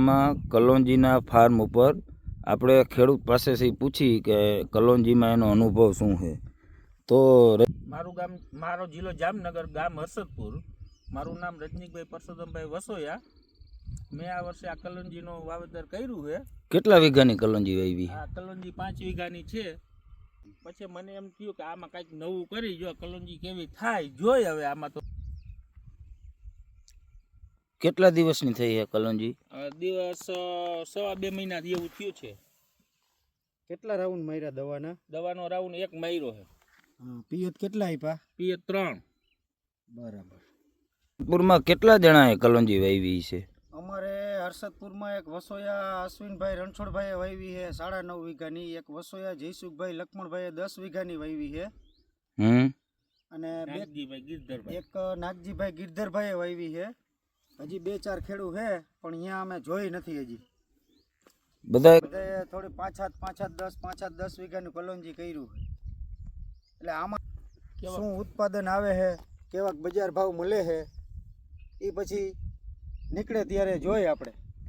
વિસ્તારમાં કલોંજીના ફાર્મ ઉપર આપણે ખેડૂત પાસેથી પૂછી કે કલોંજીમાં એનો અનુભવ શું છે. તો મારો જિલ્લો જામનગર, ગામ હર્ષદપુર. મારું નામ રજનીકભાઈ પરસોત્તમભાઈ વસોયા. મેં આ વર્ષે આ કલોંજીનું વાવેતર કર્યું છે. કેટલા વીઘાની કલોંજી વાવી? આ કલોંજી 5 વીઘાની છે. પછી મને એમ થયું કે આમાં કંઈક નવું કરી જો કલોંજી કેવી થાય જોઈ. હવે આમાં તો કેટલા દિવસની થઈ છે કલોંજી? દિવસ 2.5 મહિના જેવું થયું છે. કેટલા રાઉન્ડ માર્યા દવાના? દવાનો રાઉન્ડ 1 માર્યો છે. પિયત કેટલા આપ્યા? પિયત 3. બરાબર. પૂરમાં કેટલા જણાએ કલોંજી વાવી છે? અમારે હર્ષદપુરમાં એક વસોયા અશ્વિનભાઈ રણછોડભાઈએ વાવી છે 9.5 વીઘાની. એક વસોયા જયસુખભાઈ લક્ષ્મણભાઈએ 10 વીઘાની વાવી છે. અને એક નાગજીભાઈ ગિરધરભાઈએ વાવી છે. હજી 2-4 ખેડૂ છે પણ અહીંયા અમે જોઈ નથી. હજી બધા થોડી 5-10 વીઘાનું કલોંજી કર્યું. એટલે આમાં શું ઉત્પાદન આવે છે, કેવા બજાર ભાવ મળે છે એ પછી નીકળે ત્યારે જોઈએ આપણે.